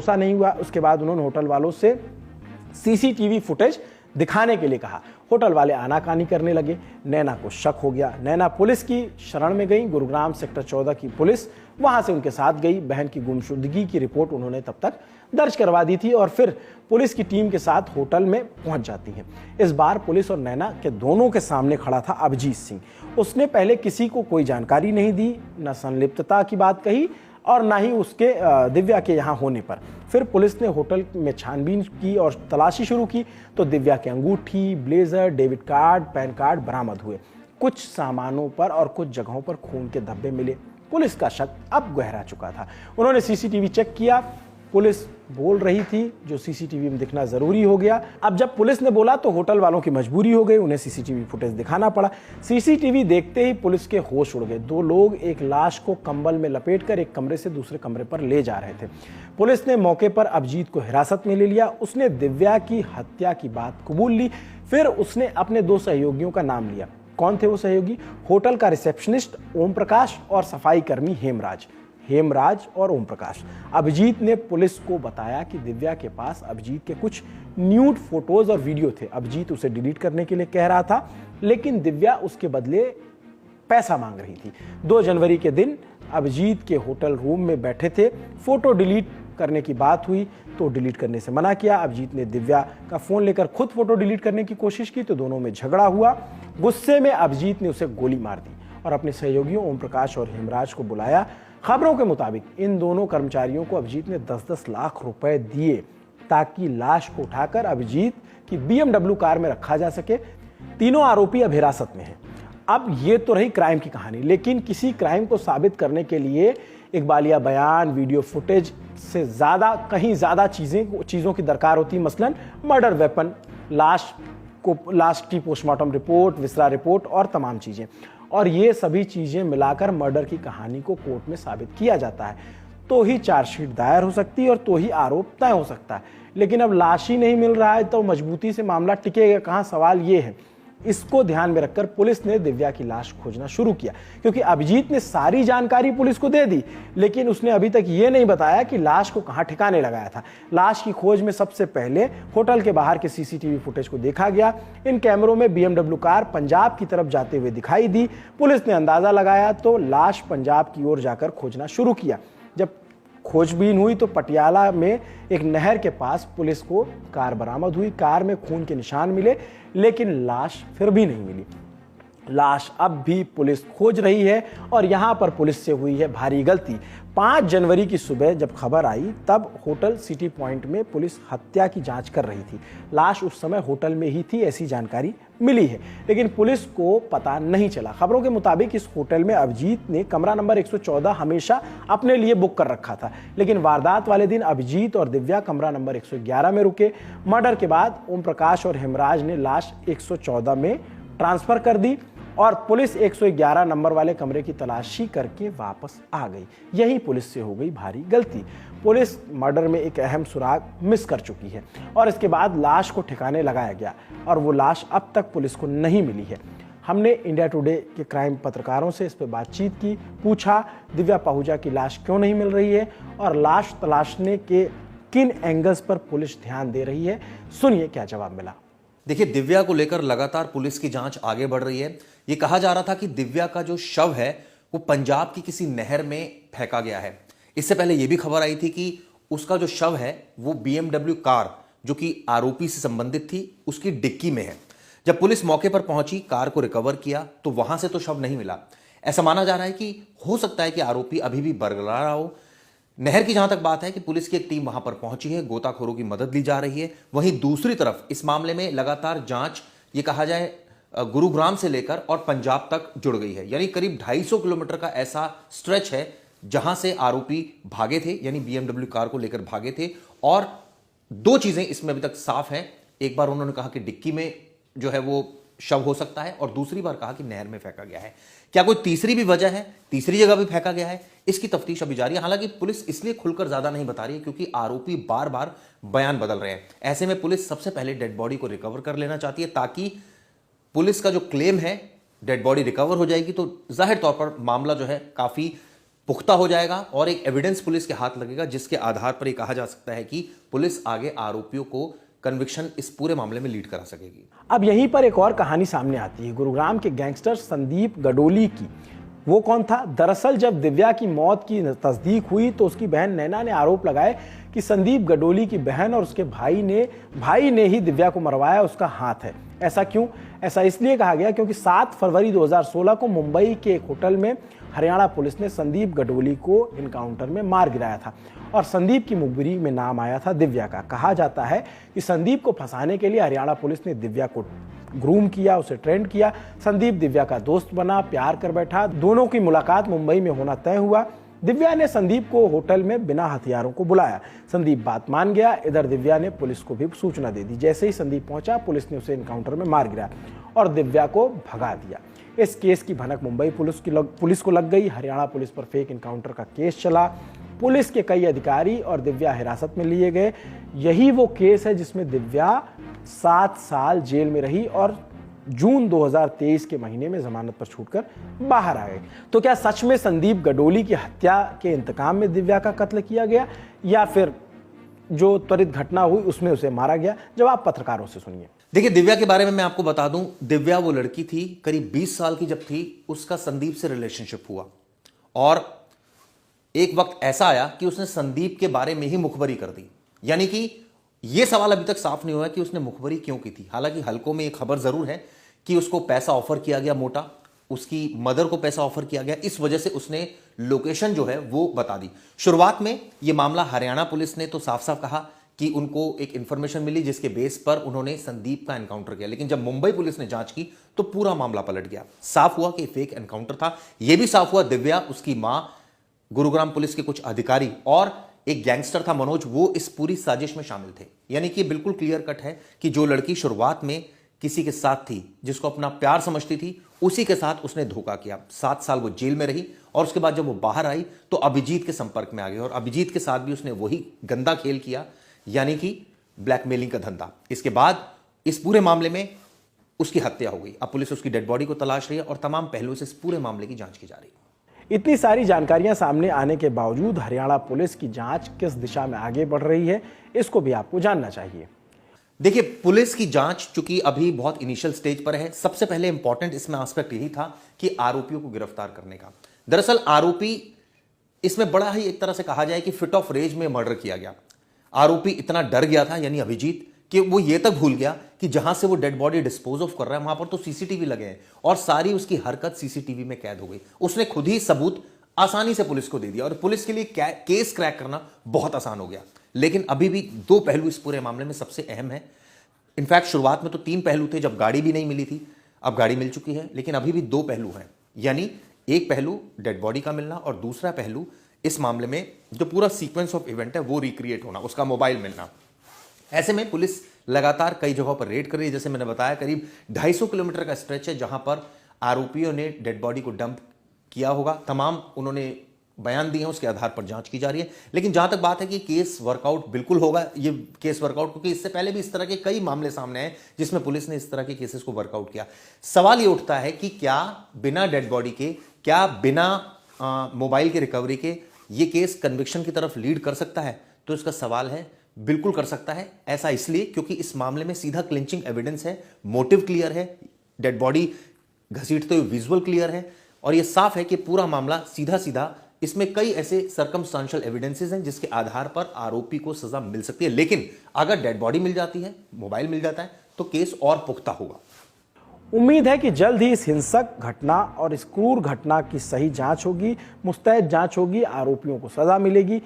भरोसा नहीं हुआ। उसके बाद उन्होंने होटल वालों से सीसीटीवी फुटेज दिखाने के लिए कहा। होटल वाले आनाकानी करने लगे। नैना को शक हो गया। नैना पुलिस की शरण में गई। गुरुग्राम सेक्टर 14 की पुलिस वहां से उनके साथ गई। बहन की गुमशुदगी की रिपोर्ट उन्होंने तब तक दर्ज करवा दी थी और फिर पुलिस की टीम के साथ होटल में पहुंच जाती है। इस बार पुलिस और नैना के दोनों के सामने खड़ा था अभिजीत सिंह। उसने पहले किसी को कोई जानकारी नहीं दी, न संलिप्तता की बात कही और ना ही उसके दिव्या के यहाँ होने पर। फिर पुलिस ने होटल में छानबीन की और तलाशी शुरू की तो दिव्या के अंगूठी, blazer, debit card, pan card बरामद हुए। कुछ सामानों पर और कुछ जगहों पर खून के धब्बे मिले। पुलिस का शक अब गहरा चुका था। उन्होंने सीसीटीवी चेक किया। पुलिस बोल रही थी, जो सीसीटीवी में दिखना जरूरी हो गया। अब जब पुलिस ने बोला तो होटल वालों की मजबूरी हो गई, उन्हें सीसीटीवी फुटेज दिखाना पड़ा। सीसीटीवी देखते ही पुलिस के होश उड़ गए। दो लोग एक लाश को कंबल में लपेटकर एक कमरे से दूसरे कमरे पर ले जा रहे थे। पुलिस ने मौके पर अभिजीत को हिरासत में ले लिया। उसने दिव्या की हत्या की बात कबूल ली। फिर उसने अपने 2 सहयोगियों का नाम लिया। कौन थे वो सहयोगी? होटल का रिसेप्शनिस्ट ओम प्रकाश और सफाई कर्मी हेमराज और ओम प्रकाश। अभिजीत ने पुलिस को बताया कि दिव्या के पास अभिजीत के कुछ न्यूड फोटोज और वीडियो थे। अभिजीत उसे डिलीट करने के लिए कह रहा था, लेकिन दिव्या उसके बदले पैसा मांग रही थी। 2 जनवरी के दिन अभिजीत के होटल रूम में बैठे थे। फोटो डिलीट करने की बात हुई तो डिलीट करने से मना किया। अभिजीत ने दिव्या का फोन लेकर खुद फोटो डिलीट करने की कोशिश की तो दोनों में झगड़ा हुआ। गुस्से में अभिजीत ने उसे गोली मार दी और अपने सहयोगियों ओम प्रकाश और हेमराज को बुलाया। खबरों के मुताबिक इन दोनों कर्मचारियों को अभिजीत ने 10-10 लाख रुपए दिए ताकि लाश को उठाकर अभिजीत की BMW कार में रखा जा सके। तीनों आरोपी अब हिरासत में हैं। अब ये तो रही क्राइम की कहानी, लेकिन किसी क्राइम को साबित करने के लिए इकबालिया बयान, वीडियो फुटेज से कहीं ज्यादा चीजों की दरकार होती है। मसलन मर्डर वेपन, लाश की पोस्टमार्टम रिपोर्ट, विसरा रिपोर्ट और तमाम चीजें। और ये सभी चीजें मिलाकर मर्डर की कहानी को कोर्ट में साबित किया जाता है तो ही चार्जशीट दायर हो सकती है और तो ही आरोप तय हो सकता है। लेकिन अब लाश ही नहीं मिल रहा है तो मजबूती से मामला टिकेगा कहां, सवाल ये है। इसको ध्यान में रखकर पुलिस ने दिव्या की लाश खोजना शुरू किया, क्योंकि अभिजीत ने सारी जानकारी पुलिस को दे दी, लेकिन उसने अभी तक ये नहीं बताया कि लाश को कहां ठिकाने लगाया था। लाश की खोज में सबसे पहले होटल के बाहर के सीसीटीवी फुटेज को देखा गया। इन कैमरों में BMW कार पंजाब की तरफ जाते हुए दिखाई दी। पुलिस ने अंदाजा लगाया तो लाश पंजाब की ओर जाकर खोजना शुरू किया। जब खोजबीन हुई तो पटियाला में एक नहर के पास पुलिस को कार बरामद हुई। कार में खून के निशान मिले, लेकिन लाश फिर भी नहीं मिली। लाश अब भी पुलिस खोज रही है और यहां पर पुलिस से हुई है भारी गलती। 5 जनवरी की सुबह जब खबर आई तब होटल सिटी पॉइंट में पुलिस हत्या की जांच कर रही थी। लाश उस समय होटल में ही थी, ऐसी जानकारी मिली है, लेकिन पुलिस को पता नहीं चला। खबरों के मुताबिक इस होटल में अभिजीत ने कमरा नंबर 114 हमेशा अपने लिए बुक कर रखा था, लेकिन वारदात वाले दिन अभिजीत और दिव्या कमरा नंबर 111 में रुके। मर्डर के बाद ओम प्रकाश और हेमराज ने लाश 114 में ट्रांसफर कर दी और पुलिस 111 नंबर वाले कमरे की तलाशी करके वापस आ गई। यही पुलिस से हो गई भारी गलती। पुलिस मर्डर में एक अहम सुराग मिस कर चुकी है और इसके बाद लाश को ठिकाने लगाया गया और वो लाश अब तक पुलिस को नहीं मिली है। हमने इंडिया टुडे के क्राइम पत्रकारों से इस पर बातचीत की, पूछा दिव्या पाहुजा की लाश क्यों नहीं मिल रही है और लाश तलाशने के किन एंगल्स पर पुलिस ध्यान दे रही है। सुनिए क्या जवाब मिला। देखिए, दिव्या को लेकर लगातार पुलिस की जांच आगे बढ़ रही है। ये कहा जा रहा था कि दिव्या का जो शव है वो पंजाब की किसी नहर में फेंका गया है। इससे पहले यह भी खबर आई थी कि उसका जो शव है वो BMW कार जो कि आरोपी से संबंधित थी उसकी डिक्की में है। जब पुलिस मौके पर पहुंची, कार को रिकवर किया तो वहां से तो शव नहीं मिला। ऐसा माना जा रहा है कि हो सकता है कि आरोपी अभी भी बरकरार रहा हो। नहर की जहां तक बात है कि पुलिस की एक टीम वहां पर पहुंची है, गोताखोरों की मदद ली जा रही है। वहीं दूसरी तरफ इस मामले में लगातार जांच, ये कहा जाए गुरुग्राम से लेकर और पंजाब तक जुड़ गई है। यानी करीब 250 किलोमीटर का ऐसा स्ट्रेच है जहां से आरोपी भागे थे, यानी BMW कार को लेकर भागे थे। और 2 चीजें इसमें अभी तक साफ हैं। एक बार उन्होंने कहा कि डिक्की में जो है वो शव हो सकता है और दूसरी बार कहा कि नहर में फेंका गया है। क्या कोई तीसरी भी वजह है, तीसरी जगह भी फेंका गया है? इसकी तफ्तीश अभी जारी है। हालांकि पुलिस इसलिए खुलकर ज्यादा नहीं बता रही है क्योंकि आरोपी बार बार बयान बदल रहे हैं। ऐसे में पुलिस सबसे पहले डेड बॉडी को रिकवर कर लेना चाहती है ताकि पुलिस का जो क्लेम है डेड बॉडी रिकवर हो जाएगी तो जाहिर तौर पर मामला जो है काफी पुख्ता हो जाएगा और एक एविडेंस पुलिस के हाथ लगेगा, जिसके आधार पर यह कहा जा सकता है कि पुलिस आगे आरोपियों को कन्विक्शन इस पूरे मामले में लीड करा सकेगी। अब यहीं पर एक और कहानी सामने आती है गुरुग्राम के गैंगस्टर संदीप गडोली की। वो कौन था? दरअसल जब दिव्या की मौत की तस्दीक हुई तो उसकी बहन नैना ने आरोप लगाए कि संदीप गडोली की बहन और उसके भाई ने ही दिव्या को मरवाया, उसका हाथ है। ऐसा क्यों? ऐसा इसलिए कहा गया क्योंकि 7 फरवरी 2016 को मुंबई के एक होटल में हरियाणा पुलिस ने संदीप गडोली को इनकाउंटर में मार गिराया था और संदीप की मुखबिरी में नाम आया था दिव्या का। कहा जाता है कि संदीप को फंसाने के लिए हरियाणा पुलिस ने दिव्या को ग्रूम किया, उसे ट्रेंड किया। संदीप दिव्या का दोस्त बना, प्यार कर बैठा। दोनों की मुलाकात मुंबई में होना तय हुआ। दिव्या ने संदीप को होटल में बिना हथियारों को बुलाया। संदीप बात मान गया। इधर दिव्या ने पुलिस को भी सूचना दे दी। जैसे ही संदीप पहुंचा, पुलिस ने उसे एनकाउंटर में मार गिराया और दिव्या को भगा दिया। इस केस की भनक मुंबई पुलिस को लग गई। हरियाणा पुलिस पर फेक एनकाउंटर का केस चला। पुलिस के कई अधिकारी और दिव्या हिरासत में लिए गए। यही वो केस है जिसमें दिव्या 7 साल जेल में रही और जून 2023 के महीने में जमानत पर छूटकर बाहर आ गए। तो क्या सच में संदीप गडोली की हत्या के इंतकाम में दिव्या का कत्ल किया गया या फिर जो त्वरित घटना हुई उसमें उसे मारा गया? जवाब पत्रकारों से सुनिए। देखिए, दिव्या के बारे में मैं आपको बता दूं, दिव्या वो लड़की थी करीब 20 साल की जब थी, उसका संदीप से रिलेशनशिप हुआ और एक वक्त ऐसा आया कि उसने संदीप के बारे में ही मुखबरी कर दी। यानी कि यह सवाल अभी तक साफ नहीं हुआ कि उसने मुखबरी क्यों की थी। हालांकि हल्कों में एक खबर जरूर है कि उसको पैसा ऑफर किया गया मोटा, उसकी मदर को पैसा ऑफर किया गया, इस वजह से उसने लोकेशन जो है वो बता दी। शुरुआत में यह मामला हरियाणा पुलिस ने तो साफ साफ कहा कि उनको एक इंफॉर्मेशन मिली जिसके बेस पर उन्होंने संदीप का एनकाउंटर किया, लेकिन जब मुंबई पुलिस ने जांच की तो पूरा मामला पलट गया। साफ हुआ कि फेक एनकाउंटर था। यह भी साफ हुआ दिव्या, उसकी मां, गुरुग्राम पुलिस के कुछ अधिकारी और एक गैंगस्टर था मनोज, वो इस पूरी साजिश में शामिल थे। यानी कि बिल्कुल क्लियर कट है कि जो लड़की शुरुआत में किसी के साथ थी, जिसको अपना प्यार समझती थी, उसी के साथ उसने धोखा किया। 7 साल वो जेल में रही और उसके बाद जब वो बाहर आई तो अभिजीत के संपर्क में आ गई और अभिजीत के साथ भी उसने वही गंदा खेल किया, यानी कि ब्लैकमेलिंग का धंधा। इसके बाद इस पूरे मामले में उसकी हत्या हो गई। अब पुलिस उसकी डेड बॉडी को तलाश रही है और तमाम पहलुओं से इस पूरे मामले की जांच की जा रही है। इतनी सारी जानकारियां सामने आने के बावजूद हरियाणा पुलिस की जांच किस दिशा में आगे बढ़ रही है, इसको भी आपको जानना चाहिए। देखिए, पुलिस की जांच चूंकि अभी बहुत इनिशियल स्टेज पर है, सबसे पहले इंपॉर्टेंट इसमें एस्पेक्ट यही था कि आरोपियों को गिरफ्तार करने का। दरअसल आरोपी, इसमें बड़ा ही एक तरह से कहा जाए कि फिट ऑफ रेज में मर्डर किया गया। आरोपी इतना डर गया था, यानी अभिजीत, कि वो ये तक भूल गया कि जहां से वो डेड बॉडी डिस्पोज ऑफ कर रहा है वहां पर तो सीसीटीवी लगे हैं और सारी उसकी हरकत सीसीटीवी में कैद हो गई। उसने खुद ही सबूत आसानी से पुलिस को दे दिया और पुलिस के लिए केस क्रैक करना बहुत आसान हो गया। लेकिन अभी भी 2 पहलू इस पूरे मामले में सबसे अहम है। इनफैक्ट शुरुआत में तो 3 पहलू थे जब गाड़ी भी नहीं मिली थी, अब गाड़ी मिल चुकी है, लेकिन अभी भी 2 पहलू हैं। यानी एक पहलू डेड बॉडी का मिलना और दूसरा पहलू इस मामले में जो पूरा सीक्वेंस ऑफ इवेंट है वो रिक्रिएट होना, उसका मोबाइल मिलना। ऐसे में पुलिस लगातार कई जगहों पर रेड कर रही है। जैसे मैंने बताया, करीब 250 किलोमीटर का स्ट्रेच है जहां पर आरोपियों ने डेड बॉडी को डंप किया होगा। तमाम उन्होंने बयान दिए हैं, उसके आधार पर जांच की जा रही है। लेकिन जहां तक बात है कि केस वर्कआउट बिल्कुल होगा, ये केस वर्कआउट, क्योंकि इससे पहले भी इस तरह के कई मामले सामने आए जिसमें पुलिस ने इस तरह के केसेस को वर्कआउट किया। सवाल ये उठता है कि क्या बिना डेड बॉडी के, क्या बिना मोबाइल की रिकवरी के ये केस कन्विक्शन की तरफ लीड कर सकता है? तो इसका सवाल है, बिल्कुल कर सकता है। ऐसा इसलिए क्योंकि इस मामले में सीधा क्लिंचिंग एविडेंस है, मोटिव क्लियर है, डेड बॉडी घसीटते हुए विजुअल क्लियर है और यह साफ है कि पूरा मामला सीधा सीधा, इसमें कई ऐसे सर्कमस्टांशियल एविडेंसेस हैं जिसके आधार पर आरोपी को सजा मिल सकती है। लेकिन अगर डेड बॉडी मिल जाती है, मोबाइल मिल जाता है, तो केस और पुख्ता होगा। उम्मीद है कि जल्द ही इस हिंसक घटना और इस क्रूर घटना की सही जांच होगी, मुस्तैद जांच होगी, आरोपियों को सजा मिलेगी।